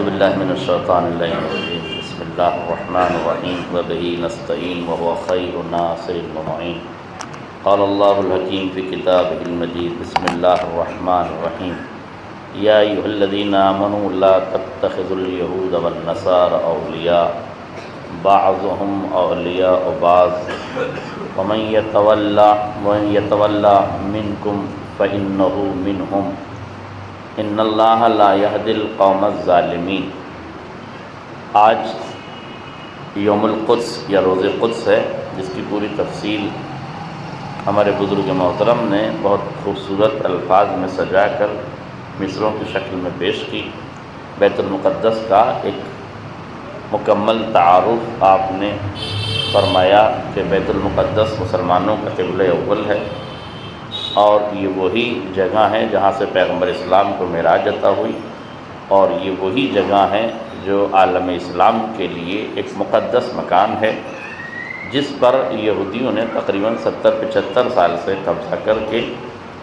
باللہ من الشیطان الرجیم بسم اللہ الرحمن الرحیم وبہ نستعین وهو خیر ناصر ومعین قال اللہ الحکیم فی کتابہ المجید بسم اللہ الرحمن الرحیم یا ایھا الذین آمنوا لا تتخذوا اليہود والنصارى اولیاء بعضهم اولیاء بعض ومن يتولى منکم فإنہ منہم ان اللہ لا یہدی القوم الظالمین۔ آج یوم القدس یا روز قدس ہے، جس کی پوری تفصیل ہمارے بزرگ محترم نے بہت خوبصورت الفاظ میں سجا کر مصروں کی شکل میں پیش کی۔ بیت المقدس کا ایک مکمل تعارف آپ نے فرمایا کہ بیت المقدس مسلمانوں کا قبلہ اول ہے، اور یہ وہی جگہ ہے جہاں سے پیغمبر اسلام کو معراج عطا ہوئی، اور یہ وہی جگہ ہے جو عالم اسلام کے لیے ایک مقدس مکان ہے، جس پر یہودیوں نے تقریباً 70-75 سال سے قبضہ کر کے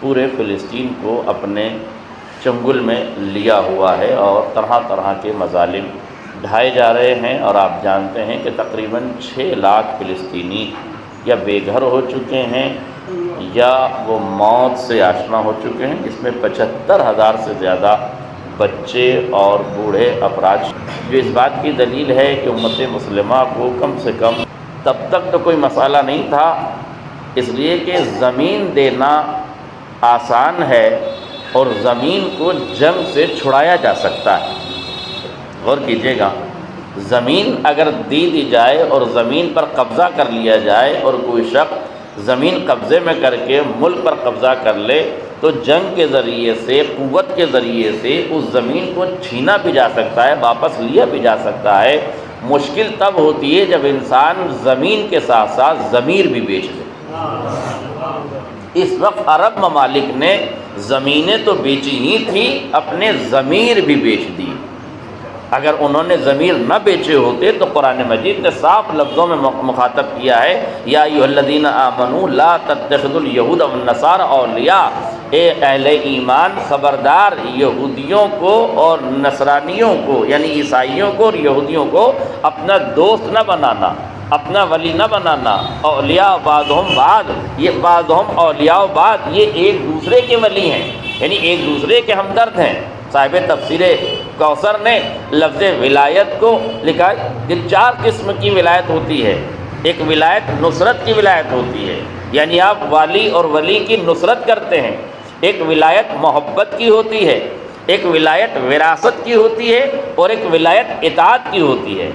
پورے فلسطین کو اپنے چنگل میں لیا ہوا ہے، اور طرح طرح کے مظالم ڈھائے جا رہے ہیں۔ اور آپ جانتے ہیں کہ تقریباً 6 لاکھ فلسطینی یا بے گھر ہو چکے ہیں یا وہ موت سے آشنا ہو چکے ہیں، جس میں 75,000 سے زیادہ بچے اور بوڑھے افراد، جو اس بات کی دلیل ہے کہ امت مسلمہ کو کم سے کم تب تک تو کوئی مسئلہ نہیں تھا، اس لیے کہ زمین دینا آسان ہے اور زمین کو جنگ سے چھڑایا جا سکتا ہے۔ غور کیجیے گا، زمین اگر دی جائے اور زمین پر قبضہ کر لیا جائے اور کوئی شخص زمین قبضے میں کر کے ملک پر قبضہ کر لے تو جنگ کے ذریعے سے، قوت کے ذریعے سے اس زمین کو چھینا بھی جا سکتا ہے، واپس لیا بھی جا سکتا ہے۔ مشکل تب ہوتی ہے جب انسان زمین کے ساتھ ساتھ ضمیر بھی بیچ دے۔ اس وقت عرب ممالک نے زمینیں تو بیچی ہی تھی، اپنے ضمیر بھی بیچ دی۔ اگر انہوں نے ضمیر نہ بیچے ہوتے تو قرآن مجید نے صاف لفظوں میں مخاطب کیا ہے، یا ایھا الذین آمنوا لا تتخذوا اليہود والنصارى اولیاء، اے اہل ایمان خبردار یہودیوں کو اور نصرانیوں کو، یعنی عیسائیوں کو اور یہودیوں کو اپنا دوست نہ بنانا، اپنا ولی نہ بنانا۔ اولیاء بعضهم بعض، یہ بعضهم اولیاء بعض، یہ ایک دوسرے کے ولی ہیں، یعنی ایک دوسرے کے ہمدرد ہیں۔ صاحب تفسیر کوثر نے لفظ ولایت کو لکھا کہ 4 قسم کی ولایت ہوتی ہے۔ ایک ولایت نصرت کی ولایت ہوتی ہے، یعنی آپ والی اور ولی کی نصرت کرتے ہیں۔ ایک ولایت محبت کی ہوتی ہے، ایک ولایت وراثت کی ہوتی ہے، اور ایک ولایت اطاعت کی ہوتی ہے۔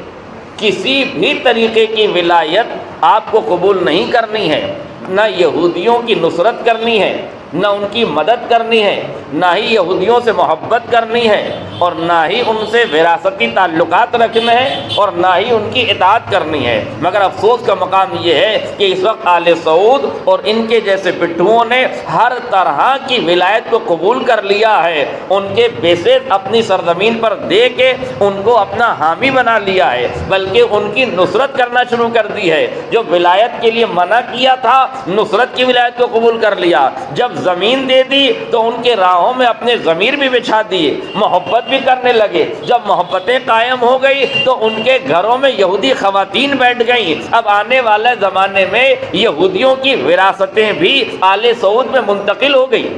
کسی بھی طریقے کی ولایت آپ کو قبول نہیں کرنی ہے، نہ یہودیوں کی نصرت کرنی ہے، نہ ان کی مدد کرنی ہے، نہ ہی یہودیوں سے محبت کرنی ہے، اور نہ ہی ان سے وراثتی تعلقات رکھنے ہیں، اور نہ ہی ان کی اطاعت کرنی ہے۔ مگر افسوس کا مقام یہ ہے کہ اس وقت آل سعود اور ان کے جیسے پٹھوؤں نے ہر طرح کی ولایت کو قبول کر لیا ہے، ان کے بیسز اپنی سرزمین پر دے کے ان کو اپنا حامی بنا لیا ہے، بلکہ ان کی نصرت کرنا شروع کر دی ہے۔ جو ولایت کے لیے منع کیا تھا، نصرت کی ولایت کو قبول کر لیا۔ جب زمین دے دی تو ان کے راہوں میں اپنے ضمیر بھی بچھا دیے، محبت بھی کرنے لگے۔ جب محبتیں قائم ہو گئی تو ان کے گھروں میں یہودی خواتین بیٹھ گئیں۔ اب آنے والے زمانے میں یہودیوں کی وراثتیں بھی آل سعود میں منتقل ہو گئی۔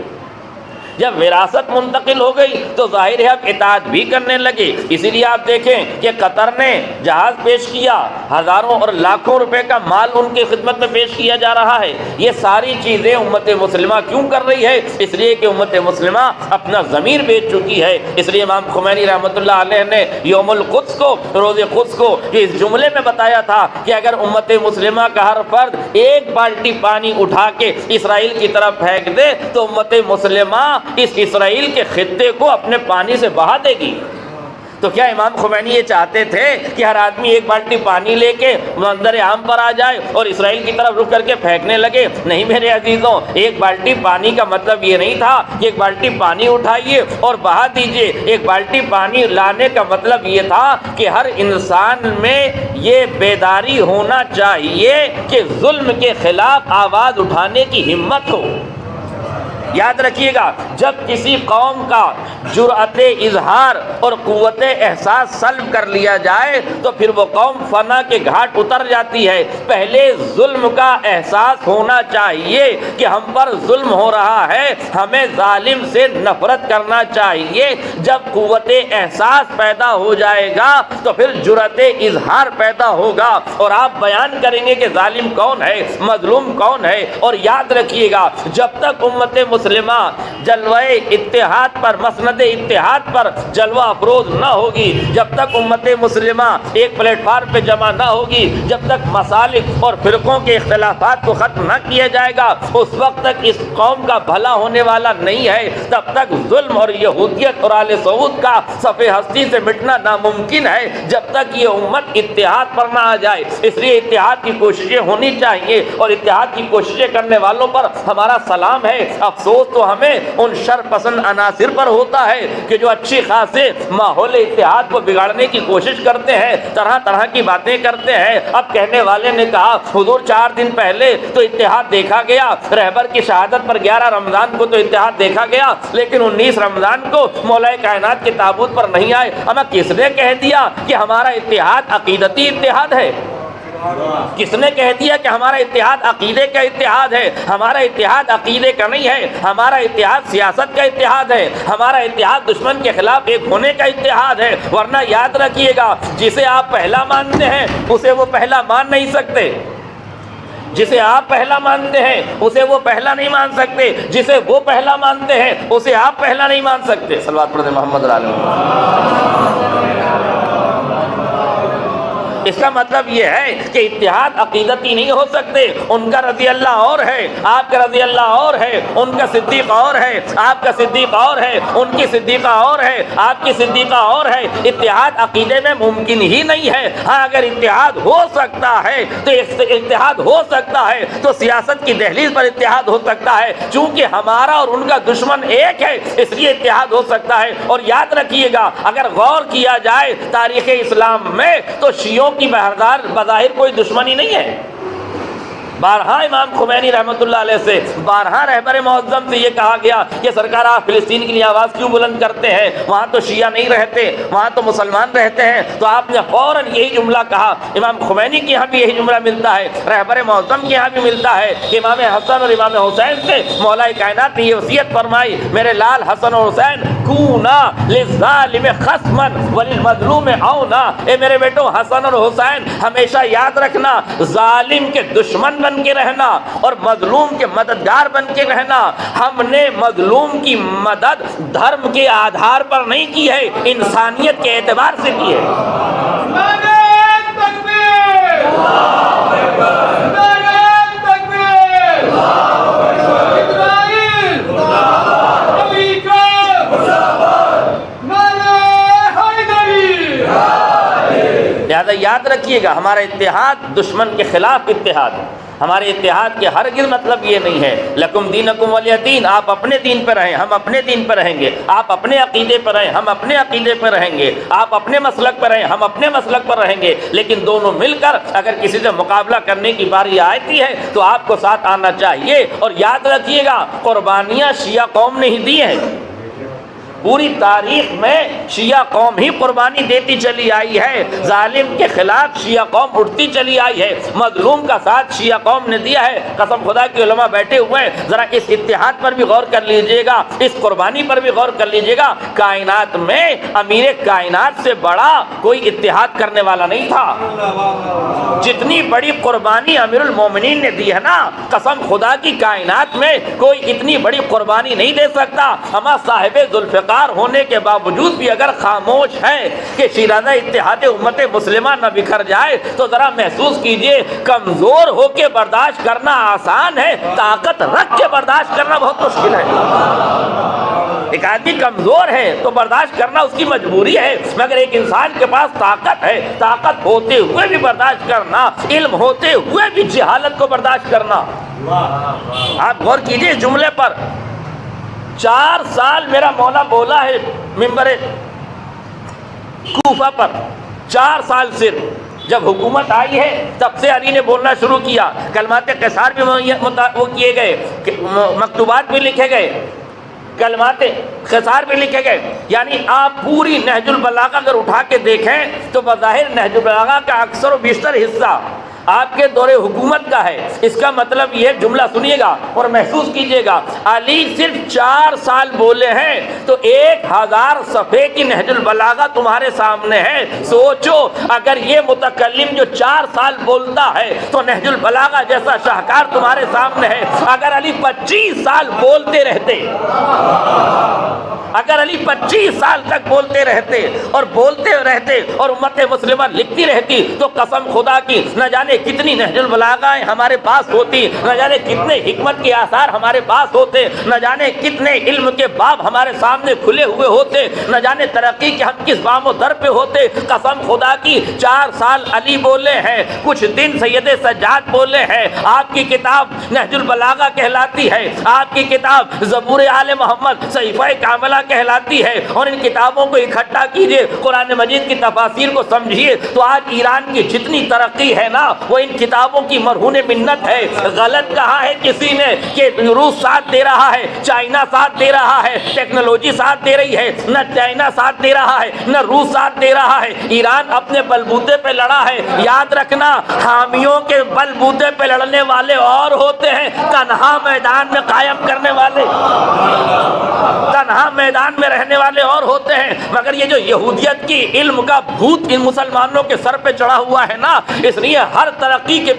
جب وراثت منتقل ہو گئی تو ظاہر ہے اب اطاعت بھی کرنے لگے۔ اسی لیے آپ دیکھیں کہ قطر نے جہاز پیش کیا، ہزاروں اور لاکھوں روپے کا مال ان کی خدمت میں پیش کیا جا رہا ہے۔ یہ ساری چیزیں امت مسلمہ کیوں کر رہی ہے؟ اس لیے کہ امت مسلمہ اپنا ضمیر بیچ چکی ہے۔ اس لیے امام خمینی رحمۃ اللہ علیہ نے یوم القدس کو، روز قدس کو، اس جملے میں بتایا تھا کہ اگر امت مسلمہ کا ہر فرد ایک بالٹی پانی اٹھا کے اسرائیل کی طرف پھینک دے تو امت مسلمہ اس اسرائیل کے خطے کو اپنے پانی سے بہا دے گی۔ تو کیا امام خمینی یہ چاہتے تھے کہ ہر آدمی ایک بالٹی پانی لے کے منظر عام پر آ جائے اور اسرائیل کی طرف رخ کر کے پھینکنے لگے؟ نہیں میرے عزیزوں، ایک بالٹی پانی کا مطلب یہ نہیں تھا کہ ایک بالٹی پانی اٹھائیے اور بہا دیجئے۔ ایک بالٹی پانی لانے کا مطلب یہ تھا کہ ہر انسان میں یہ بیداری ہونا چاہیے کہ ظلم کے خلاف آواز اٹھانے کی ہمت ہو۔ یاد رکھیے گا، جب کسی قوم کا جرأت اظہار اور قوت احساس سلب کر لیا جائے تو پھر وہ قوم فنا کے گھاٹ اتر جاتی ہے۔ پہلے ظلم کا احساس ہونا چاہیے کہ ہم پر ظلم ہو رہا ہے، ہمیں ظالم سے نفرت کرنا چاہیے۔ جب قوت احساس پیدا ہو جائے گا تو پھر جرأت اظہار پیدا ہوگا اور آپ بیان کریں گے کہ ظالم کون ہے، مظلوم کون ہے۔ اور یاد رکھیے گا، جب تک امت مسلمہ جلوہ اتحاد پر، مسند اتحاد پر جلوہ افروز نہ ہوگی، جب تک امت مسلمہ ایک پلیٹ فارم پہ جمع نہ ہوگی، جب تک مسالک اور فرقوں کے اختلافات کو ختم نہ کیا جائے گا، اس وقت تک اس قوم کا بھلا ہونے والا نہیں ہے۔ تب تک ظلم اور یہودیت اور آل سعود کا صف ہستی سے مٹنا ناممکن ہے، جب تک یہ امت اتحاد پر نہ آ جائے۔ اس لیے اتحاد کی کوششیں ہونی چاہیے اور اتحاد کی کوششیں کرنے والوں پر ہمارا سلام ہے۔ افسوس تو ہمیں ان شر پسند عناصر پر ہوتا ہے کہ جو اچھی خاصے ماحول اتحاد کو بگاڑنے کی کوشش کرتے ہیں، طرح طرح کی باتیں کرتے ہیں۔ اب کہنے والے نے کہا حضور 4 دن پہلے تو اتحاد دیکھا گیا، رہبر کی شہادت پر 11 رمضان کو تو اتحاد دیکھا گیا، لیکن 19 رمضان کو مولا کائنات کے تابوت پر نہیں آئے۔ اما کس نے کہہ دیا کہ ہمارا اتحاد عقیدتی اتحاد ہے؟ کس نے کہہ دیا کہ ہمارا اتحاد عقیدے کا اتحاد ہے؟ ہمارا اتحاد عقیدے کا نہیں ہے، ہمارا اتحاد سیاست کا اتحاد ہے، ہمارا اتحاد دشمن کے خلاف ایک ہونے کا اتحاد ہے۔ ورنہ یاد رکھیے گا، جسے آپ پہلا مانتے ہیں اسے وہ پہلا مان نہیں سکتے، جسے آپ پہلا مانتے ہیں اسے وہ پہلا نہیں مان سکتے، جسے وہ پہلا مانتے ہیں اسے آپ پہلا نہیں مان سکتے۔ صلوات پڑھیں محمد علیہ وسلم۔ اس کا مطلب یہ ہے کہ اتحاد عقیدتی نہیں ہو سکتے۔ ان کا رضی اللہ اور ہے، آپ کا رضی اللہ اور ہے، ان کا صدیق اور ہے، آپ کا صدیق اور ہے، ان کی صدیقہ اور ہے، آپ کی صدیقہ اور ہے۔ اتحاد عقیدے میں ممکن ہی نہیں ہے۔ ہاں اگر اتحاد ہو سکتا ہے تو اتحاد ہو سکتا ہے تو سیاست کی دہلیز پر اتحاد ہو سکتا ہے، چونکہ ہمارا اور ان کا دشمن ایک ہے، اس لیے اتحاد ہو سکتا ہے۔ اور یاد رکھیے گا، اگر غور کیا جائے تاریخ اسلام میں تو شیعوں کی بظاہر کوئی دشمنی نہیں ہے۔ بارہا امام خمینی رحمۃ اللہ علیہ سے، بارہا رہبر معظم سے یہ کہا گیا کہ سرکار آپ فلسطین کے لیے آواز کیوں بلند کرتے ہیں؟ وہاں تو شیعہ نہیں رہتے، وہاں تو مسلمان رہتے ہیں۔ تو آپ نے فوراً یہی جملہ کہا۔ امام خمینی کے یہاں بھی یہی جملہ ملتا ہے، رہبر معظم کے یہاں بھی ملتا ہے کہ امام حسن اور امام حسین سے مولا کائنات نے یہ وصیت فرمائی، میرے لال حسن اور حسین کونا للظالم خصما وللمظلوم عونا۔ اے میرے بیٹو حسن اور حسین، ہمیشہ یاد رکھنا، ظالم کے دشمن بن کے رہنا اور مظلوم کے مددگار بن کے رہنا۔ ہم نے مظلوم کی مدد دھرم کے آدھار پر نہیں کی ہے، انسانیت کے اعتبار سے کی ہے۔ لہذا یاد رکھیے گا، ہمارا اتحاد دشمن کے خلاف اتحاد ہے۔ ہمارے اتحاد کے ہرگز مطلب یہ نہیں ہے لکم دینکم ولی دین، آپ اپنے دین پر رہیں، ہم اپنے دین پر رہیں گے، آپ اپنے عقیدے پر رہیں، ہم اپنے عقیدے پر رہیں گے، آپ اپنے مسلک پر رہیں، ہم اپنے مسلک پر رہیں گے، لیکن دونوں مل کر اگر کسی سے مقابلہ کرنے کی باری آتی ہے تو آپ کو ساتھ آنا چاہیے۔ اور یاد رکھیے گا، قربانیاں شیعہ قوم نے ہی دی ہیں۔ پوری تاریخ میں شیعہ قوم ہی قربانی دیتی چلی آئی ہے، ظالم کے خلاف شیعہ قوم اٹھتی چلی آئی ہے، مظلوم کا ساتھ شیعہ قوم نے دیا ہے۔ قسم خدا کے علماء بیٹھے ہوئے ہیں، ذرا اس اتحاد پر بھی غور کر لیجئے گا، اس قربانی پر بھی غور کر لیجئے گا۔ کائنات میں امیر کائنات سے بڑا کوئی اتحاد کرنے والا نہیں تھا۔ جتنی بڑی قربانی امیر المومنین نے دی ہے نا، قسم خدا کی کائنات میں کوئی اتنی بڑی قربانی نہیں دے سکتا۔ ہما صاحب ذوالفقار ہونے کے باوجود بھی اگر خاموش ہے کہ شیرازہ اتحاد امت مسلمہ نہ بکھر جائے تو ذرا محسوس کیجئے، کمزور ہو کے برداشت کرنا آسان ہے، طاقت رکھ کے برداشت کرنا بہت مشکل ہے۔ ایک آدمی کمزور ہے تو برداشت کرنا اس کی مجبوری ہے، مگر ایک انسان کے پاس طاقت ہے، طاقت ہوتے ہوئے بھی برداشت کرنا، علم ہوتے ہوئے بھی جہالت کو برداشت کرنا۔ آپ غور کیجئے اس جملے پر، 4 سال میرا مولا بولا ہے منبر کوفہ پر، 4 سال صرف جب حکومت آئی ہے تب سے علی نے بولنا شروع کیا، کلمات قصار بھی وہ کیے گئے، مکتوبات بھی لکھے گئے، کلمات قصار بھی لکھے گئے. یعنی آپ پوری نہج البلاغہ اگر اٹھا کے دیکھیں تو بظاہر نہج البلاغہ کا اکثر و بیشتر حصہ آپ کے دور حکومت کا ہے. اس کا مطلب یہ جملہ سنیے گا اور محسوس کیجئے گا، علی صرف 4 سال بولے ہیں تو 1000 صفحے کی نہج البلاغہ تمہارے سامنے ہے. سوچو اگر یہ متکلم جو 4 سال بولتا ہے تو نہج البلاغہ جیسا شاہکار تمہارے سامنے ہے. اگر علی 25 سال بولتے رہتے، اگر علی 25 سال تک بولتے رہتے اور امت مسلمہ لکھتی رہتی تو قسم خدا کی نہ جانے کتنی نہج البلاغائیں ہمارے پاس ہوتی، نہ جانے کتنے حکمت کے آثار ہمارے پاس ہوتے، نہ جانے کتنے علم کے باب ہمارے سامنے کھلے ہوئے ہوتے، نہ جانے ترقی کے ہم کس بام و در پہ ہوتے. قسم خدا کی 4 سال علی بولے ہیں، کچھ دن سید سجاد بولے ہیں. آپ کی کتاب نہج البلاغہ کہلاتی ہے، آپ کی کتاب زبور آل محمد صحیفہ کاملہ کہلاتی ہے. اور ان کتابوں کو اکٹھا کیجئے، قرآن مجید کی تفاسیر کو سمجھیے تو آج ایران کی جتنی ترقی ہے نا وہ ان کتابوں کی مرہون منت ہے. غلط کہا ہے کسی نے کہ روس ساتھ دے رہا ہے، چائنا ساتھ دے رہا ہے، ٹیکنالوجی ساتھ دے رہی ہے. نہ چائنا ساتھ دے رہا ہے نہ روس ساتھ دے رہا ہے. ایران اپنے بلبوتے پہ لڑا ہے. یاد رکھنا حامیوں کے بلبوتے پہ لڑنے والے اور ہوتے ہیں، تنہا میدان میں قائم کرنے والے، تنہا میدان میں رہنے والے اور ہوتے ہیں. مگر یہ جو یہودیت کی علم کا بھوت ان مسلمانوں کے سر پہ چڑھا ہوا ہے نا، اس لیے ہر ترقی کے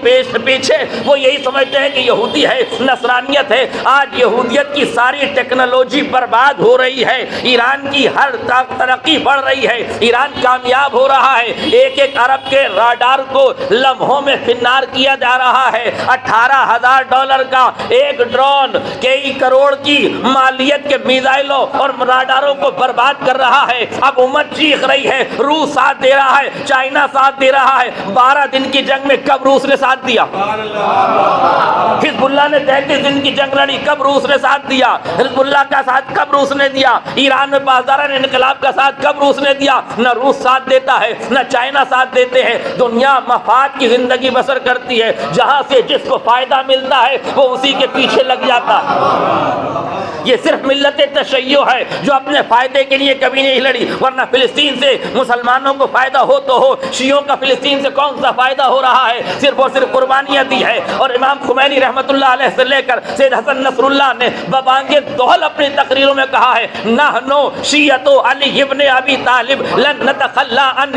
پیچھے وہ یہی سمجھتے ہیں کہ یہودی ہے، نصرانیت ہے. آج یہودیت کی ساری ٹیکنالوجی برباد ہو رہی ہے، ایران کی ہر ترقی بڑھ رہی ہے، ایران کامیاب ہو رہا ہے. ایک ایک ارب کے راڈار کو لمحوں میں فنار کیا جا رہا ہے. $18,000 کا ایک ڈرون کئی کروڑ کی مالیت کے میزائلوں اور راڈاروں کو برباد کر رہا ہے. اب امت چیخ رہی ہے، روس ساتھ دے رہا ہے، چائنا ساتھ دے رہا ہے. 12 دن کی جنگ میں کب روس نے ساتھ دیا؟ حزب اللہ نے 33 دن کی جنگ لڑی، کب روس نے ساتھ دیا؟ حزب اللہ کا ساتھ کب روس نے دیا؟ ایران میں پاسداران انقلاب کا ساتھ کب روس نے دیا؟ نہ روس ساتھ دیتا ہے نہ چائنا ساتھ دیتے ہیں. دنیا مفاد کی زندگی بسر کرتی ہے، جہاں سے جس کو فائدہ ملتا ہے وہ اسی کے پیچھے لگ جاتا ہے. یہ صرف ملت تشیع ہے جو اپنے فائدے کے لیے کبھی نہیں لڑی، ورنہ فلسطین سے مسلمانوں کو فائدہ ہو تو ہو، شیعوں کا فلسطین سے کون سا فائدہ ہو رہا ہے؟ صرف اور صرف قربانیاں دی ہے. اور امام خمینی رحمۃ اللہ علیہ سے لے کر سید حسن نصر اللہ نے ببانگ دہل اپنی تقریروں میں کہا ہے، نحنو شیعۃ علی ابن ابی طالب لن نتخلی عن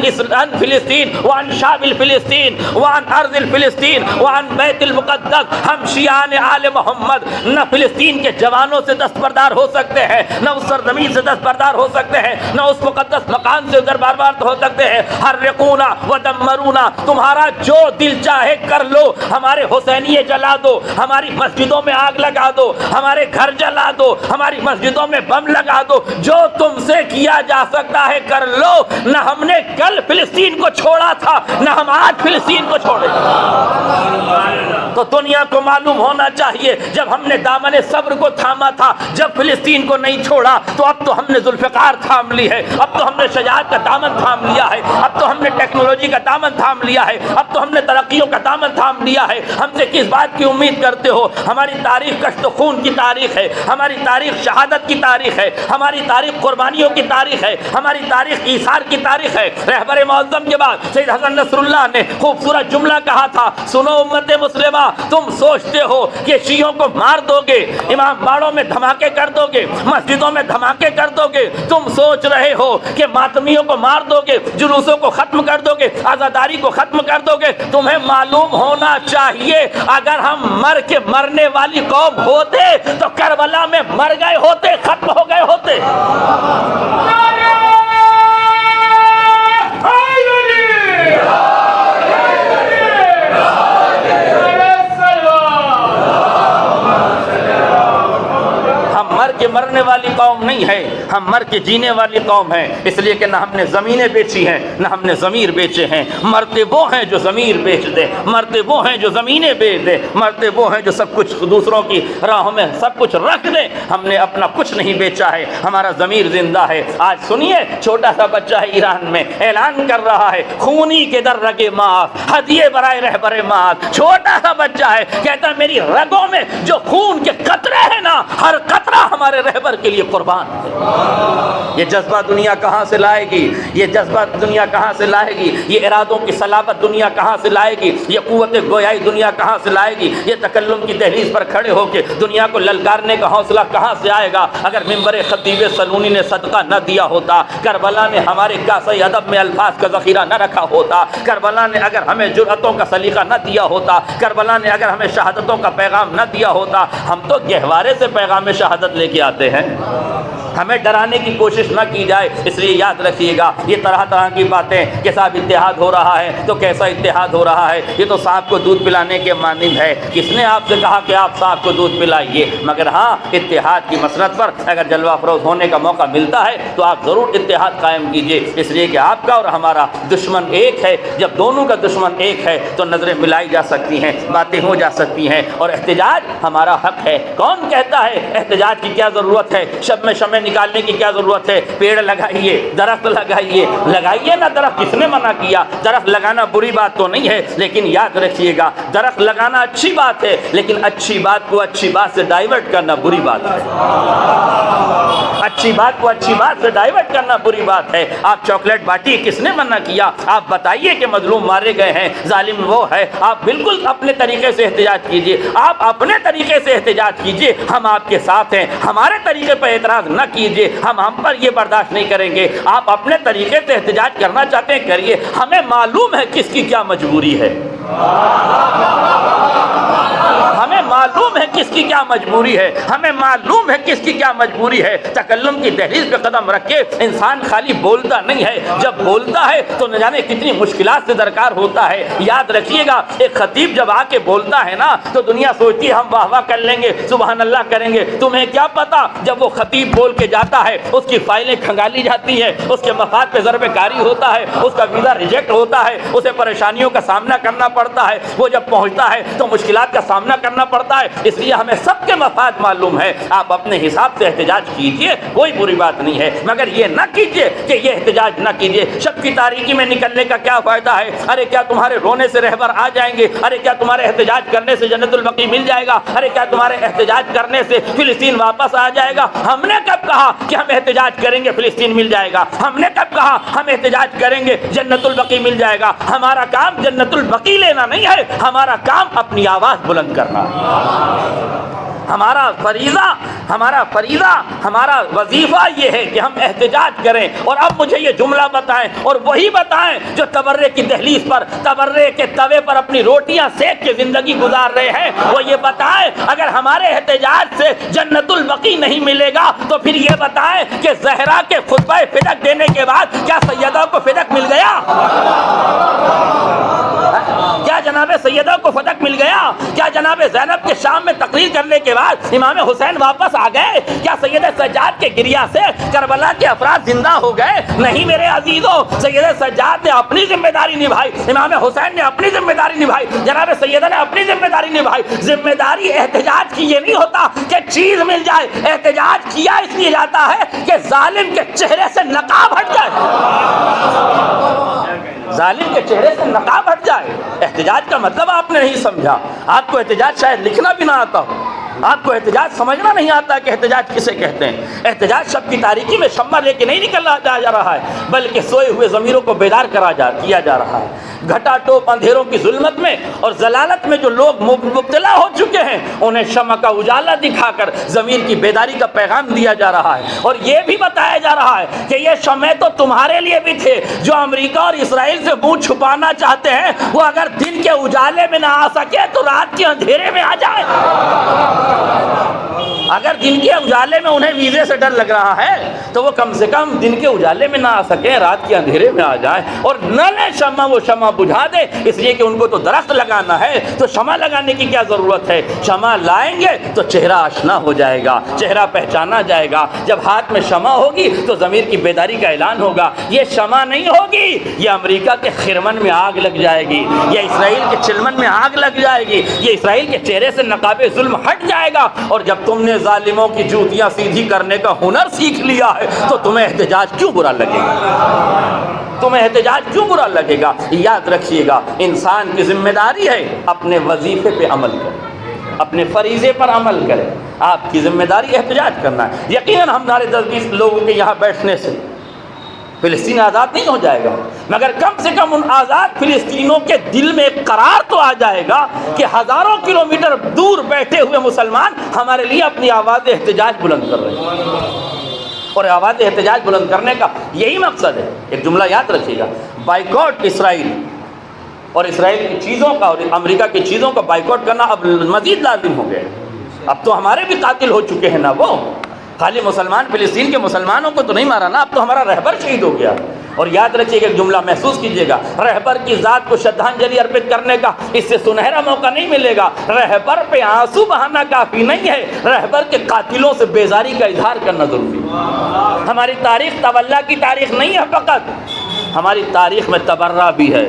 فلسطین وعن شعب الفلسطین وعن ارض الفلسطین وعن بیت المقدس. ہم شیعان آل محمد نہ فلسطین کے جوانوں سے دستبردار ہو سکتے ہیں، نہ اس سرزمین سے دستبردار ہو سکتے ہیں، نہ اس مقدس مقام سے دستبردار ہو سکتے ہیں. حرقونا ودمرونا، تمہارا جو دل چاہے کر لو، ہمارے حسینیے جلا دو، ہماری مسجدوں میں آگ لگا دو، ہمارے گھر جلا دو، ہماری مسجدوں میں بم لگا دو، جو تم سے کیا جا سکتا ہے کر لو. نہ ہم نے کل فلسطین کو چھوڑا تھا نہ ہم آج فلسطین کو چھوڑے. تو دنیا کو معلوم ہونا چاہیے جب ہم نے دامن صبر کو تھاما تھا، جب فلسطین کو نہیں چھوڑا، تو اب تو ہم نے ذوالفقار تھام لی ہے، اب تو ہم نے شجاعت کا دامن تھام لیا ہے، اب تو ہم نے ٹیکنالوجی کا دامن تھام لیا ہے، اب تو ہم نے ترقیوں کا دامن تھام لیا ہے. ہم سے کس بات کی امید کرتے ہو؟ ہماری تاریخ کشت و خون کی تاریخ ہے، ہماری تاریخ شہادت کی تاریخ ہے، ہماری تاریخ قربانیوں کی تاریخ ہے، ہماری تاریخ ایثار کی تاریخ ہے. رہبر معظم کے بعد سید حسن نصر اللہ نے خوبصورت جملہ کہا تھا، سنو امت مسلمہ، تم سوچتے ہو کہ شیعوں کو مار دو گے، امام باڑوں میں دھماکے کر دو گے، مسجدوں میں دھماکے کر دو گے، تم سوچ رہے ہو کہ ماتمیوں کو مار دو گے، جلوسوں کو ختم کر دو گے، عزاداری کو ختم کر دو گے. تمہیں معلوم ہونا چاہیے اگر ہم مر کے مرنے والی قوم ہوتے تو کربلا میں مر گئے ہوتے، ختم ہو گئے ہوتے. مر کے مرنے والی قوم نہیں ہے، ہم مر کے جینے والی قوم ہیں، اس لیے کہ نہ ہم نے زمینیں بیچی ہیں نہ ہم نے ضمیر بیچے ہیں۔ مرتے وہ ہیں جو ضمیر بیچ دے، مرتے وہ ہیں جو زمینیں بیچ دے، مرتے وہ ہیں جو سب کچھ دوسروں کی راہوں میں سب کچھ رکھ دے۔ ہم نے اپنا کچھ نہیں بیچا ہے، ہمارا ضمیر زندہ ہے۔ آج سنیے، چھوٹا سا بچہ ہے ایران میں، اعلان کر رہا ہے خونی کے در رگے ماں ہدیے برائے رہبر ماں۔ چھوٹا سا بچہ ہے، کہتا ہے میری رگوں میں جو خون کے قطرے ہیں نا، ہر قطرہ ہمارے رہبر کے لیے قربان ہے۔ یہ جذبہ دنیا کہاں سے لائے گی؟ یہ جذبہ دنیا کہاں سے لائے گی؟ یہ ارادوں کی صلابت دنیا کہاں سے لائے گی؟ یہ قوت گویائی دنیا کہاں سے لائے گی؟ یہ تکلم کی دہلیز پر کھڑے ہو کے دنیا کو للکارنے کا حوصلہ کہاں سے آئے گا؟ اگر ممبر خطیب سلونی نے صدقہ نہ دیا ہوتا، کربلا میں ہمارے کاسہ ادب میں الفاظ کا ذخیرہ نہ رکھا ہوتا، کربلا نے اگر ہمیں جرأتوں کا سلیقہ نہ دیا ہوتا، کربلا نے اگر ہمیں شہادتوں کا پیغام نہ دیا ہوتا، ہم تو گہوارے سے پیغام شہادت لے کے آتے ہیں۔ ہمیں ڈرانے کی کوشش نہ کی جائے، اس لیے یاد رکھیے گا یہ طرح طرح کی باتیں کہ صاحب اتحاد ہو رہا ہے تو کیسا اتحاد ہو رہا ہے، یہ تو سانپ کو دودھ پلانے کے مانند ہے۔ کس نے آپ سے کہا کہ آپ سانپ کو دودھ پلائیے؟ مگر ہاں، اتحاد کی مسنت پر اگر جلوہ افروز ہونے کا موقع ملتا ہے تو آپ ضرور اتحاد قائم کیجئے، اس لیے کہ آپ کا اور ہمارا دشمن ایک ہے۔ جب دونوں کا دشمن ایک ہے تو نظریں ملائی جا سکتی ہیں، باتیں ہو جا سکتی ہیں، اور احتجاج ہمارا حق ہے۔ کون کہتا ہے احتجاج کی کیا ضرورت ہے، شب میں شمع نکالنے کی کیا ضرورت ہے؟ پیڑ لگائیے، درخت لگائیے، لگائیے نا درخت، کس نے منع کیا؟ درخت لگانا بری بات تو نہیں ہے، لیکن یاد رکھیے گا درخت لگانا اچھی بات ہے، لیکن اچھی بات کو اچھی بات سے ڈائیورٹ کرنا بری بات ہے۔ اچھی بات کو اچھی بات سے ڈائیورٹ کرنا بری بات ہے۔ آپ چاکلیٹ بانٹیے، کس نے منع کیا؟ آپ بتائیے کہ مظلوم مارے گئے ہیں، ظالم وہ ہے، آپ بالکل اپنے طریقے سے احتجاج کیجئے، آپ اپنے طریقے سے احتجاج کیجئے، ہم آپ کے ساتھ ہیں۔ ہمارے طریقے پر اعتراض نہ کیجئے، ہم پر یہ برداشت نہیں کریں گے۔ آپ اپنے طریقے سے احتجاج کرنا چاہتے ہیں کریے، ہمیں معلوم ہے کس کی کیا مجبوری ہے، ہمیں معلوم ہے کس کی کیا مجبوری ہے، ہمیں معلوم ہے کس کی کیا مجبوری ہے۔ تکلم کی دہلیز پہ قدم رکھ کے انسان خالی بولتا نہیں ہے، جب بولتا ہے تو نہ جانے کتنی مشکلات سے درکار ہوتا ہے۔ یاد رکھیے گا ایک خطیب جب آ کے بولتا ہے نا تو دنیا سوچتی ہے ہم واہ واہ کر لیں گے، سبحان اللہ کریں گے۔ تمہیں کیا پتا جب وہ خطیب بول کے جاتا ہے اس کی فائلیں کھنگالی جاتی ہیں، اس کے مفاد پہ ضرب کاری ہوتا ہے، اس کا ویزا ریجیکٹ ہوتا ہے، اسے پریشانیوں کا سامنا کرنا پڑتا ہے، وہ جب پہنچتا ہے تو مشکلات کا سامنا کرنا پڑتا ہے۔ اس لیے ہمیں سب کے مفاد معلوم ہے، آپ اپنے حساب سے احتجاج کیجئے، کوئی بری بات نہیں ہے، مگر یہ نہ کیجئے کہ یہ احتجاج نہ کیجئے۔ شب کی تاریکی میں نکلنے کا کیا فائدہ ہے؟ ارے کیا تمہارے رونے سے رہبر آ جائیں گے؟ ارے کیا تمہارے احتجاج کرنے سے جنت البقیع مل جائے گا؟ ارے کیا تمہارے احتجاج کرنے سے فلسطین واپس آ جائے گا؟ ہم نے کب کہا کہ ہم احتجاج کریں گے فلسطین مل جائے گا؟ ہم نے کب کہا ہم احتجاج کریں گے جنت البقیع مل جائے گا؟ ہمارا کام جنت البقیع لینا نہیں ہے، ہمارا کام اپنی آواز بلند کرنا ہے۔ ہمارا فریضہ ہمارا وظیفہ یہ ہے کہ ہم احتجاج کریں۔ اور اب مجھے یہ جملہ بتائیں، اور وہی بتائیں جو تبرے کی دہلیز پر، تبرے کے توے پر اپنی روٹیاں سیک کے زندگی گزار رہے ہیں، وہ یہ بتائیں اگر ہمارے احتجاج سے جنت البقیع نہیں ملے گا تو پھر یہ بتائیں کہ زہرا کے خطبہ فدق دینے کے بعد کیا سیدہ کو فدق مل گیا؟ کیا جناب سیدہ کو فدق مل گیا؟ کیا جناب زینب کے شام میں تقریر کرنے کے بعد امام حسین واپس آ گئے؟ کیا سید سجاد کے گریہ سے کربلا کے افراد زندہ ہو گئے؟ نہیں میرے عزیزوں، سید سجاد نے اپنی ذمہ داری نبھائی، امام حسین نے اپنی ذمہ داری نبھائی، جناب سیدہ نے اپنی ذمہ داری نبھائی۔ ذمہ داری احتجاج کی یہ نہیں ہوتا کہ چیز مل جائے، احتجاج کیا اس لیے جاتا ہے کہ ظالم کے چہرے سے نقاب ہٹ جائے، ظالم کے چہرے سے نقاب ہٹ جائے۔ احتجاج کا مطلب آپ نے نہیں سمجھا، آپ کو احتجاج شاید لکھنا بھی نہ آتا ہو، آپ کو احتجاج سمجھنا نہیں آتا کہ احتجاج کسے کہتے ہیں۔ احتجاج شب کی تاریکی میں شمع لے کے نہیں نکلا جا رہا ہے، بلکہ سوئے ہوئے ضمیروں کو بیدار کیا جا رہا ہے۔ گھٹا ٹوپ اندھیروں کی ظلمت میں اور ضلالت میں جو لوگ مبتلا ہو چکے ہیں انہیں شمع کا اجالا دکھا کر ضمیر کی بیداری کا پیغام دیا جا رہا ہے، اور یہ بھی بتایا جا رہا ہے کہ یہ شمع تو تمہارے لیے بھی تھے جو امریکہ اور اسرائیل سے منہ چھپانا چاہتے ہیں، وہ اگر دن کے اجالے میں نہ آ سکے تو رات کے اندھیرے میں آ جائے۔ اگر دن کے اجالے میں انہیں ویزے سے ڈر لگ رہا ہے تو وہ کم سے کم دن کے اجالے میں نہ آ سکیں، رات کے اندھیرے میں آ جائیں، اور نہ لیں شمع، وہ شمع بجھا دے، اس لیے کہ ان کو تو درخت لگانا ہے، تو شمع لگانے کی کیا ضرورت ہے؟ شمع لائیں گے تو چہرہ آشنا ہو جائے گا، چہرہ پہچانا جائے گا۔ جب ہاتھ میں شمع ہوگی تو ضمیر کی بیداری کا اعلان ہوگا۔ یہ شمع نہیں ہوگی، یہ امریکہ کے خرمن میں آگ لگ جائے گی، یہ اسرائیل کے چلمن میں آگ لگ جائے گی، یہ اسرائیل کے چہرے سے نقاب ظلم ہٹ جائے گا۔ اور جب تم نے ظالموں کی جوتیاں سیدھی کرنے کا ہنر سیکھ لیا ہے تو تمہیں احتجاج کیوں برا لگے گا؟ تمہیں احتجاج کیوں برا لگے گا؟ یاد رکھیے گا، انسان کی ذمہ داری ہے اپنے وظیفے پہ عمل کرے، اپنے فریضے پر عمل کرے۔ آپ کی ذمہ داری احتجاج کرنا ہے۔ یقیناً ہمارے 10-20 لوگوں کے یہاں بیٹھنے سے فلسطین آزاد نہیں ہو جائے گا، مگر کم سے کم ان آزاد فلسطینوں کے دل میں ایک قرار تو آ جائے گا کہ ہزاروں کلومیٹر دور بیٹھے ہوئے مسلمان ہمارے لیے اپنی آواز احتجاج بلند کر رہے ہیں، اور آواز احتجاج بلند کرنے کا یہی مقصد ہے۔ ایک جملہ یاد رکھیے گا، بائیکاٹ اسرائیل، اور اسرائیل کی چیزوں کا اور امریکہ کی چیزوں کا بائیکاٹ کرنا اب مزید لازم ہو گیا۔ اب تو ہمارے بھی قاتل ہو چکے ہیں نا، وہ خالی مسلمان فلسطین کے مسلمانوں کو تو نہیں مارا نا، اب تو ہمارا رہبر شہید ہو گیا۔ اور یاد رکھیے کہ ایک جملہ محسوس کیجئے گا، رہبر کی ذات کو شرਧانجلی ارپت کرنے کا اس سے سنہرا موقع نہیں ملے گا۔ رہبر پہ آنسو بہانا کافی نہیں ہے، رہبر کے قاتلوں سے بیزاری کا اظہار کرنا ضروری ہے۔ ہماری تاریخ تولا کی تاریخ نہیں ہے فقط، ہماری تاریخ میں تبرہ بھی ہے،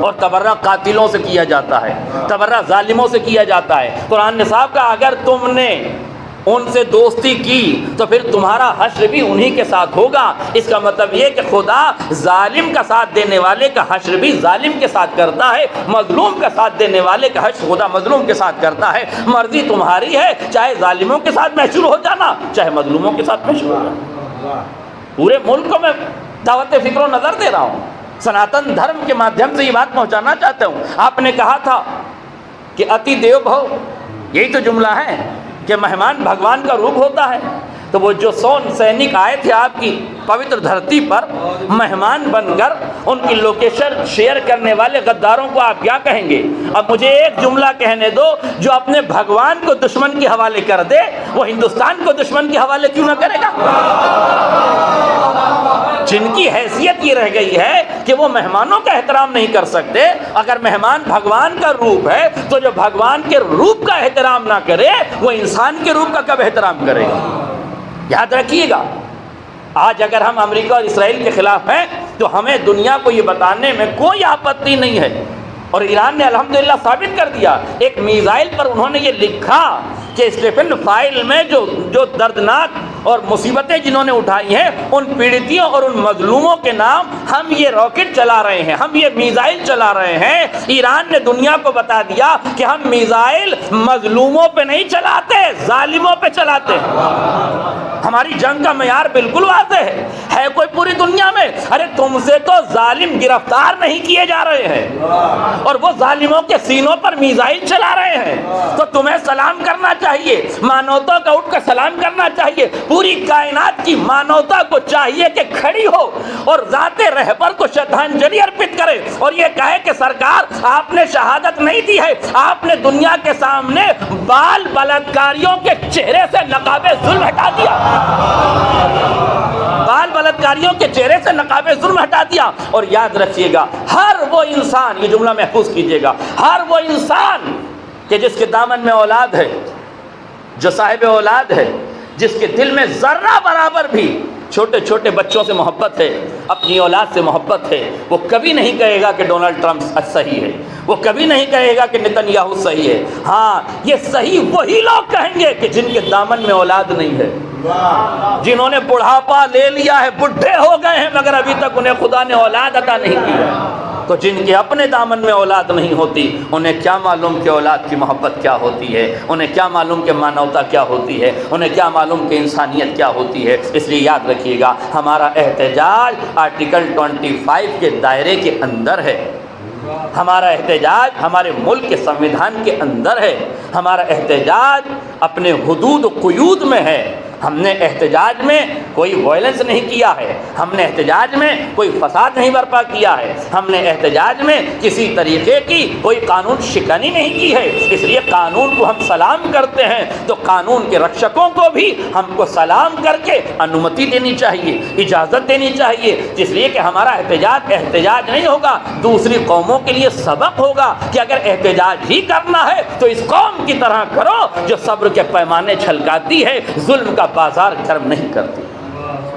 اور تبرہ قاتلوں سے کیا جاتا ہے، تبرہ ظالموں سے کیا جاتا ہے۔ قرآن نے صاحب کہا اگر تم نے ان سے دوستی کی تو پھر تمہارا حشر بھی انہی کے ساتھ ہوگا۔ اس کا مطلب یہ کہ خدا ظالم کا ساتھ دینے والے کا حشر بھی ظالم کے ساتھ کرتا ہے، مظلوم کا ساتھ دینے والے کا حشر خدا مظلوم کے ساتھ کرتا ہے۔ مرضی تمہاری ہے، چاہے ظالموں کے ساتھ محشور ہو جانا، چاہے مظلوموں کے ساتھ محشور ہو جانا۔ پورے ملک کو میں دعوت فکر و نظر دے رہا ہوں، سناتن دھرم کے مادھیم سے یہ بات پہنچانا چاہتا ہوں۔ آپ نے کہا تھا کہ اتی دیو بھو، یہی تو جملہ ہے کہ مہمان بھگوان کا روپ ہوتا ہے۔ تو وہ جو 100 سینک آئے تھے آپ کی پوتر دھرتی پر مہمان بن کر، ان کی لوکیشن شیئر کرنے والے غداروں کو آپ کیا کہیں گے؟ اب مجھے ایک جملہ کہنے دو، جو اپنے بھگوان کو دشمن کے حوالے کر دے وہ ہندوستان کو دشمن کے حوالے کیوں نہ کرے گا؟ جن کی حیثیت یہ رہ گئی ہے کہ وہ مہمانوں کا احترام نہیں کر سکتے، اگر مہمان بھگوان کا روپ ہے تو جو بھگوان کے روپ کا احترام نہ کرے وہ انسان کے روپ کا کب احترام کرے گا؟ یاد رکھیے گا، آج اگر ہم امریکہ اور اسرائیل کے خلاف ہیں تو ہمیں دنیا کو یہ بتانے میں کوئی آپتی نہیں ہے، اور ایران نے الحمدللہ ثابت کر دیا۔ ایک میزائل پر انہوں نے یہ لکھا کہ اسٹیفن فائل میں جو دردناک اور مصیبتیں جنہوں نے اٹھائی ہیں، ان پیڑتیوں اور ان مظلوموں کے نام ہم یہ راکٹ چلا رہے ہیں، ہم یہ میزائل چلا رہے ہیں۔ ایران نے دنیا کو بتا دیا کہ ہم میزائل مظلوموں پہ نہیں چلاتے، ظالموں پہ چلاتے ہیں۔ ہماری جنگ کا معیار بالکل واضح ہے کوئی پوری دنیا میں؟ ارے تم سے تو ظالم گرفتار نہیں کیے جا رہے ہیں، اور وہ ظالموں کے سینوں پر میزائل چلا رہے ہیں، تو تمہیں سلام کرنا چاہیے، مانوتا کا اٹھ کر سلام کرنا چاہیے۔ پوری کائنات کی مانوتا کو چاہیے کہ کھڑی ہو اور ذات رہبر کو شرਧانجلی ارپت کرے، اور یہ کہے کہ سرکار آپ نے شہادت نہیں دی ہے، آپ نے دنیا کے سامنے بال بلاత్కాریوں کے چہرے سے نقاب ظلم ہٹا دیا، بال بلاత్కాریوں کے چہرے سے نقاب ظلم ہٹا دیا۔ اور یاد رکھیے گا، ہر وہ انسان، یہ جملہ محفوظ کیجئے گا، ہر وہ انسان کہ جس کے دامن میں اولاد ہے، جو صاحب اولاد ہے، جس کے دل میں ذرہ برابر بھی چھوٹے چھوٹے بچوں سے محبت ہے، اپنی اولاد سے محبت ہے، وہ کبھی نہیں کہے گا کہ ڈونلڈ ٹرمپ صحیح ہے، وہ کبھی نہیں کہے گا کہ نتن یاہو صحیح ہے۔ ہاں، یہ صحیح وہی لوگ کہیں گے کہ جن کے دامن میں اولاد نہیں ہے، جنہوں نے بڑھاپا لے لیا ہے، بڈھے ہو گئے ہیں مگر ابھی تک انہیں خدا نے اولاد عطا نہیں کی ہے۔ تو جن کے اپنے دامن میں اولاد نہیں ہوتی، انہیں کیا معلوم کہ اولاد کی محبت کیا ہوتی ہے، انہیں کیا معلوم کہ مانوتا کیا ہوتی ہے، انہیں کیا معلوم کہ انسانیت کیا ہوتی ہے۔ اس لیے یاد رکھیے گا، ہمارا احتجاج آرٹیکل 25 کے دائرے کے اندر ہے، ہمارا احتجاج ہمارے ملک کے سنویدھان کے اندر ہے، ہمارا احتجاج اپنے حدود و قیود میں ہے، ہم نے احتجاج میں کوئی وائلنس نہیں کیا ہے، ہم نے احتجاج میں کوئی فساد نہیں برپا کیا ہے، ہم نے احتجاج میں کسی طریقے کی کوئی قانون شکنی نہیں کی ہے۔ اس لیے قانون کو ہم سلام کرتے ہیں تو قانون کے رکشکوں کو بھی ہم کو سلام کر کے انومتی دینی چاہیے، اجازت دینی چاہیے، اس لیے کہ ہمارا احتجاج نہیں ہوگا، دوسری قوموں کے لیے سبق ہوگا کہ اگر احتجاج ہی کرنا ہے تو اس قوم کی طرح کرو جو صبر کے پیمانے چھلکاتی ہے، ظلم کا بازار گرم نہیں کرتی۔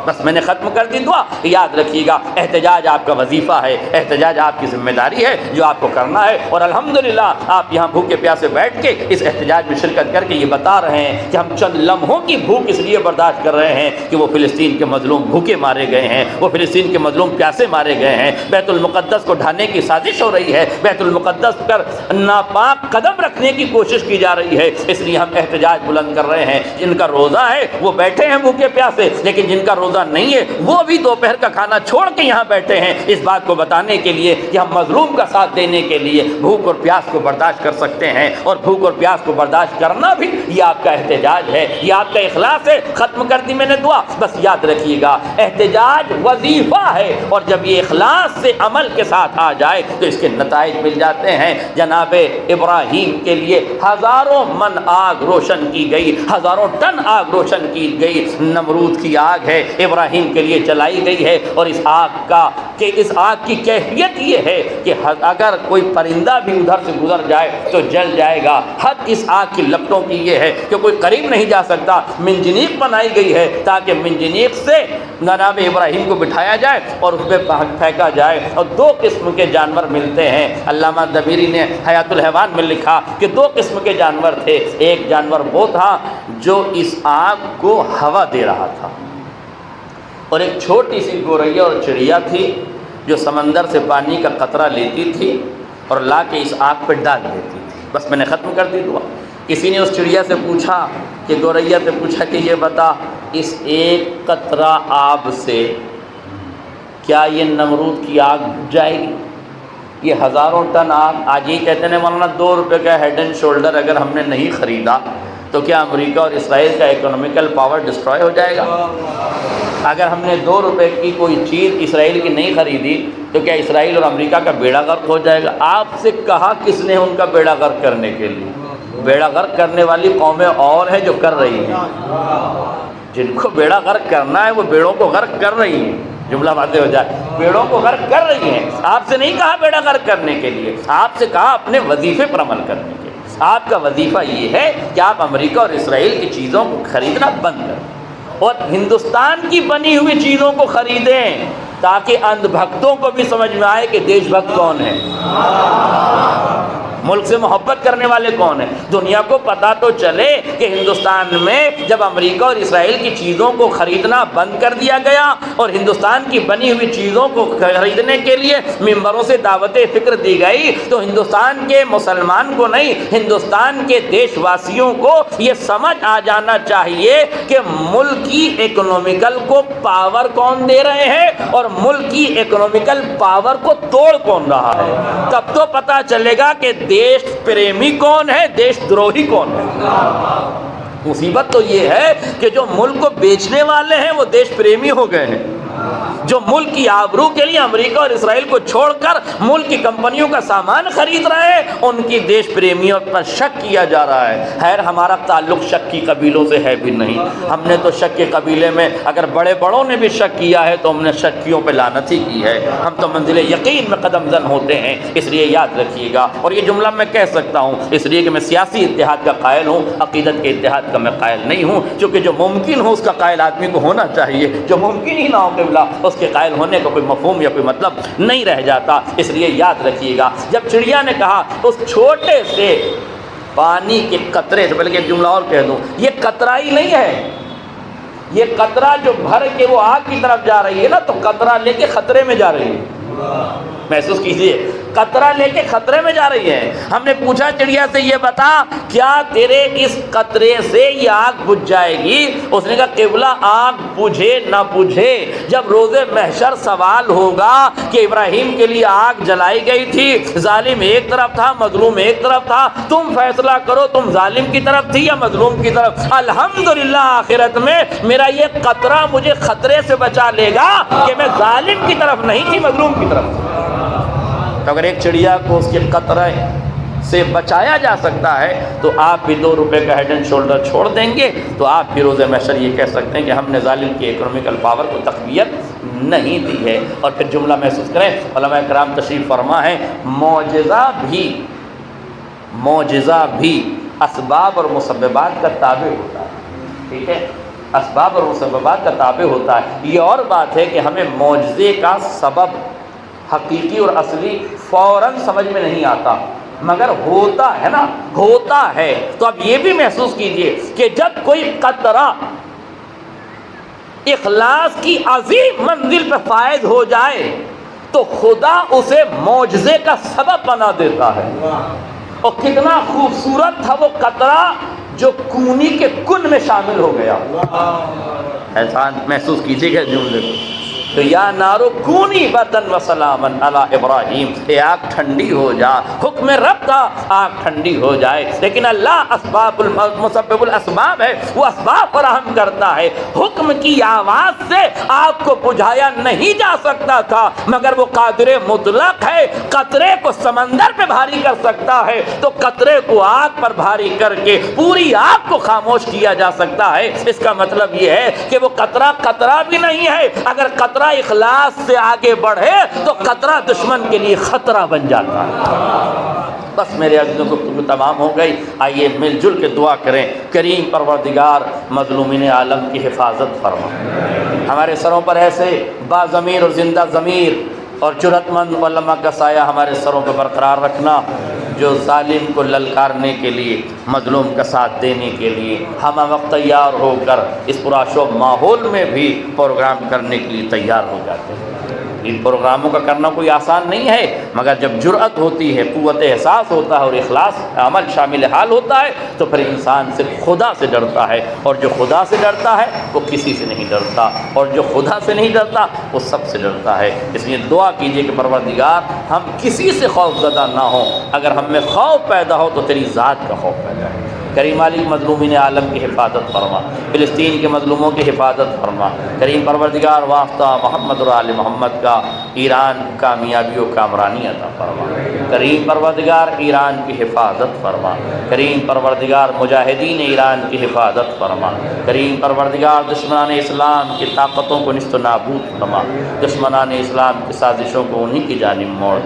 بس میں نے ختم کر دی دعا۔ یاد رکھیے گا احتجاج آپ کا وظیفہ ہے، احتجاج آپ کی ذمہ داری ہے جو آپ کو کرنا ہے، اور الحمدللہ آپ یہاں بھوکے پیاسے بیٹھ کے اس احتجاج میں شرکت کر کے یہ بتا رہے ہیں کہ ہم چند لمحوں کی بھوک اس لیے برداشت کر رہے ہیں کہ وہ فلسطین کے مظلوم بھوکے مارے گئے ہیں، وہ فلسطین کے مظلوم پیاسے مارے گئے ہیں، بیت المقدس کو ڈھانے کی سازش ہو رہی ہے، بیت المقدس پر ناپاک قدم رکھنے کی کوشش کی جا رہی ہے، اس لیے ہم احتجاج بلند کر رہے ہیں۔ جن کا روزہ ہے وہ بیٹھے ہیں بھوکے پیاسے، لیکن جن کا روزہ نہیں ہے وہ بھی دوپہر کا کھانا چھوڑ کے یہاں بیٹھے ہیں، اس بات کو بتانے کے لیے کہ ہم مظلوم کا ساتھ دینے کے لیے بھوک اور پیاس کو برداشت کر سکتے ہیں، اور بھوک اور پیاس کو برداشت کرنا بھی یہ آپ کا احتجاج ہے، یہ آپ کا اخلاص ہے۔ ختم کر دی میں نے دعا۔ بس یاد رکھیے گا احتجاج وظیفہ ہے، اور جب یہ اخلاص سے عمل کے ساتھ آ جائے تو اس کے نتائج مل جاتے ہیں۔ جناب ابراہیم کے لیے ہزاروں من آگ روشن کی گئی، ہزاروں ٹن آگ روشن کی گئی، نمرود کی آگ ہے ابراہیم کے لیے جلائی گئی ہے، اور اس آگ کی کیفیت یہ ہے کہ اگر کوئی پرندہ بھی ادھر سے گزر جائے تو جل جائے گا۔ حد اس آگ کی لپٹوں کی یہ ہے کہ کوئی قریب نہیں جا سکتا۔ منجنیق بنائی گئی ہے تاکہ منجنیق سے جناب ابراہیم کو بٹھایا جائے اور اس پہ پھینکا جائے، اور دو قسم کے جانور ملتے ہیں۔ علامہ دبیری نے حیات الحیوان میں لکھا کہ دو قسم کے جانور تھے، ایک جانور وہ تھا جو اس آگ کو ہوا دے رہا تھا، اور ایک چھوٹی سی گوریا اور چڑیا تھی جو سمندر سے پانی کا قطرہ لیتی تھی اور لا کے اس آگ پہ ڈال دیتی تھی۔ بس میں نے ختم کر دی دعا۔ کسی نے اس چڑیا سے پوچھا کہ گوریا سے پوچھا کہ یہ بتا اس ایک قطرہ آب سے کیا یہ نمرود کی آگ بجھ جائے گی؟ یہ ہزاروں ٹن آگ، آج یہ کہتے ہیں مولانا 2 روپے کا ہیڈ اینڈ شولڈر اگر ہم نے نہیں خریدا تو کیا امریکہ اور اسرائیل کا اکنامیکل پاور ڈسٹروائے ہو جائے گا؟ اگر ہم نے 2 روپے کی کوئی چیز اسرائیل کی نہیں خریدی تو کیا اسرائیل اور امریکہ کا بیڑا غرق ہو جائے گا؟ آپ سے کہا کس نے ان کا بیڑا غرق کرنے کے لیے؟ بیڑا غرق کرنے والی قومیں اور ہیں جو کر رہی ہیں، جن کو بیڑا غرق کرنا ہے وہ بیڑوں کو غرق کر رہی ہیں۔ جملہ واضح ہو جائے، بیڑوں کو غرق کر رہی ہیں۔ آپ سے نہیں کہا بیڑا غرق کرنے کے لیے، آپ سے کہا اپنے وظیفے پر عمل کرنے کے لیے۔ آپ کا وظیفہ یہ ہے کہ آپ امریکہ اور اسرائیل کی چیزوں کو خریدنا بند کریں اور ہندوستان کی بنی ہوئی چیزوں کو خریدیں، تاکہ اندھ بھکتوں کو بھی سمجھ میں آئے کہ دیش بھکت کون ہے، ملک سے محبت کرنے والے کون ہیں۔ دنیا کو پتہ تو چلے کہ ہندوستان میں جب امریکہ اور اسرائیل کی چیزوں کو خریدنا بند کر دیا گیا اور ہندوستان کی بنی ہوئی چیزوں کو خریدنے کے لیے ممبروں سے دعوت فکر دی گئی، تو ہندوستان کے مسلمان کو نہیں، ہندوستان کے دیش واسیوں کو یہ سمجھ آ جانا چاہیے کہ ملک کی اکنومیکل کو پاور کون دے رہے ہیں اور ملک کی اکنومیکل پاور کو توڑ کون رہا ہے۔ تب تو پتہ چلے گا کہ دیش پریمی کون ہے، دیش دروہی کون ہے۔ مصیبت تو یہ ہے کہ جو ملک کو بیچنے والے ہیں وہ دیش پریمی ہو گئے ہیں، جو ملک کی آبرو کے لیے امریکہ اور اسرائیل کو چھوڑ کر ملک کی کمپنیوں کا سامان خرید رہے ہیں، ان کی دیش پریمیوں پر شک کیا جا رہا ہے۔ خیر ہمارا تعلق شک کی قبیلوں سے ہے بھی نہیں، ہم نے تو شک کے قبیلے میں اگر بڑے بڑوں نے بھی شک کیا ہے تو ہم نے شکیوں پہ لعنت ہی کی ہے۔ ہم تو منزل یقین میں قدم زن ہوتے ہیں، اس لیے یاد رکھیے گا۔ اور یہ جملہ میں کہہ سکتا ہوں اس لیے کہ میں سیاسی اتحاد کا قائل ہوں، عقیدت کے اتحاد کا میں قائل نہیں ہوں، چونکہ جو ممکن ہو اس کا قائل آدمی کو ہونا چاہیے، جو ممکن ہی نہ ہو قبلہ اس کے قائل ہونے کا کوئی مفہوم یا کوئی مطلب نہیں رہ جاتا۔ اس لیے یاد رکھیے گا جب چڑیا نے کہا اس چھوٹے سے پانی کے قطرے سے، بلکہ ایک جملہ اور کہہ دوں، یہ قطرہ ہی نہیں ہے، یہ قطرہ جو بھر کے وہ آگ کی طرف جا رہی ہے نا، تو قطرہ لے کے خطرے میں جا رہی ہے۔ محسوس کیجیے قطرہ لے کے خطرے میں جا رہی ہے۔ ہم نے پوچھا چڑیا سے یہ بتا کیا تیرے اس قطرے سے یہ آگ بجھ جائے گی؟ اس نے کہا قبلہ آگ بجھے نہ بجھے، جب روز محشر سوال ہوگا کہ ابراہیم کے لیے آگ جلائی گئی تھی، ظالم ایک طرف تھا مظلوم ایک طرف تھا، تم فیصلہ کرو تم ظالم کی طرف تھی یا مظلوم کی طرف۔ الحمدللہ آخرت میں میرا یہ قطرہ مجھے خطرے سے بچا لے گا کہ میں ظالم کی طرف نہیں تھی مظلوم کی طرف تھی۔ تو اگر ایک چڑیا کو اس کے قطرے سے بچایا جا سکتا ہے تو آپ بھی 2 روپے کا ہیڈ اینڈ شولڈر چھوڑ دیں گے تو آپ بھی روز محشر یہ کہہ سکتے ہیں کہ ہم نے ظالم کی اکنامیکل پاور کو تقویت نہیں دی ہے۔ اور پھر جملہ محسوس کریں، علماء کرام تشریف فرما ہے، معجزہ بھی اسباب اور مسببات کا تابع ہوتا ہے، ٹھیک ہے، اسباب اور مسببات کا تابع ہوتا ہے۔ یہ اور بات ہے کہ ہمیں معجزے کا سبب حقیقی اور اصلی فوراً سمجھ میں نہیں آتا، مگر ہوتا ہے نا، ہوتا ہے۔ تو اب یہ بھی محسوس کیجئے کہ جب کوئی قطرہ اخلاص کی عظیم منزل پہ فائز ہو جائے تو خدا اسے معجزے کا سبب بنا دیتا ہے۔ اور کتنا خوبصورت تھا وہ قطرہ جو کونی کے کن میں شامل ہو گیا۔ احسان محسوس کیجئے گا جملے کو، تو یا نارو کونی بردن و سلامن علی ابراہیم، اے آگ ٹھنڈی ہو جا، حکم رب کا آگ ٹھنڈی ہو جائے۔ لیکن اللہ اسباب مسبب الاسباب ہے، وہ اسباب فراہم کرتا ہے۔ حکم کی آواز سے آگ کو بجھایا نہیں جا سکتا تھا، مگر وہ قادر مطلق ہے، قطرے کو سمندر پہ بھاری کر سکتا ہے تو قطرے کو آگ پر بھاری کر کے پوری آگ کو خاموش کیا جا سکتا ہے۔ اس کا مطلب یہ ہے کہ وہ قطرہ قطرہ بھی نہیں ہے، اگر قطرہ اخلاص سے آگے بڑھے تو قطرہ دشمن کے لیے خطرہ بن جاتا ہے۔ بس میرے عزیزوں گفتگو تمام ہو گئی، آئیے مل جل کے دعا کریں، کریم پروردگار مظلومین عالم کی حفاظت فرما، ہمارے سروں پر ایسے باضمیر اور زندہ ضمیر اور جرأت مند علماء کا سایہ ہمارے سروں پہ برقرار رکھنا، جو ظالم کو للکارنے کے لیے، مظلوم کا ساتھ دینے کے لیے ہم وقت تیار ہو کر اس پرآشوب ماحول میں بھی پروگرام کرنے کے لیے تیار ہو جاتے ہیں۔ ان پروگراموں کا کرنا کوئی آسان نہیں ہے، مگر جب جرأت ہوتی ہے، قوت احساس ہوتا ہے اور اخلاص عمل شامل حال ہوتا ہے تو پھر انسان صرف خدا سے ڈرتا ہے، اور جو خدا سے ڈرتا ہے وہ کسی سے نہیں ڈرتا، اور جو خدا سے نہیں ڈرتا وہ سب سے ڈرتا ہے۔ اس لیے دعا کیجئے کہ پروردگار ہم کسی سے خوف زدہ نہ ہوں، اگر ہم میں خوف پیدا ہو تو تیری ذات کا خوف پیدا ہو۔ کریم مالک مظلومین عالم کی حفاظت فرما، فلسطین کے مظلوموں کی حفاظت فرما۔ کریم پروردگار واسطہ محمد اور آل محمد کا ایران کامیابی و کامرانی عطا فرما۔ کریم پروردگار ایران کی حفاظت فرما۔ کریم پروردگار مجاہدین ایران کی حفاظت فرما۔ کریم پروردگار دشمنان اسلام کی طاقتوں کو نیست و نابود فرما، دشمنان اسلام کی سازشوں کو انہی کی جانب موڑ،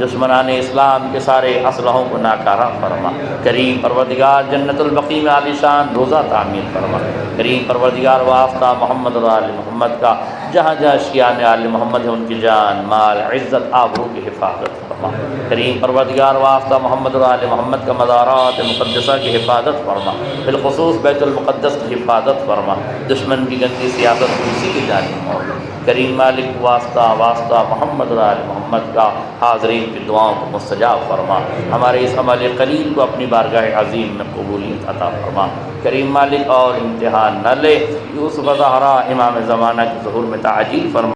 دشمنان اسلام کے سارے اسلحوں کو ناکارہ فرما۔ کریم پروردگار جنت البقیع میں عالی شان روزہ تعمیر فرما۔ کریم پروردگار واسطہ محمد اور آل محمد کا جہاں جہاں شیعان آل محمد ہیں ان کی جان مال عزت آبرو کی حفاظت فرما۔ کریم پروردگار واسطہ محمد اور آل محمد کا مزارات مقدسہ کی حفاظت فرما، بالخصوص بیت المقدس کی حفاظت فرما، دشمن کی گندی سیاست کو اسی کی جانب موڑ۔ کریم مالک واسطہ محمد اور آل محمد کا حاضرین کی دعاؤں کو مستجاب فرما، ہمارے اس عمل قلیل کو اپنی بارگاہ عظیم میں قبولیت عطا فرما۔ کریم مالک اور امتحان نہ لے، یوسف زہرا امام زمانہ کے ظہور میں تعجیل فرما۔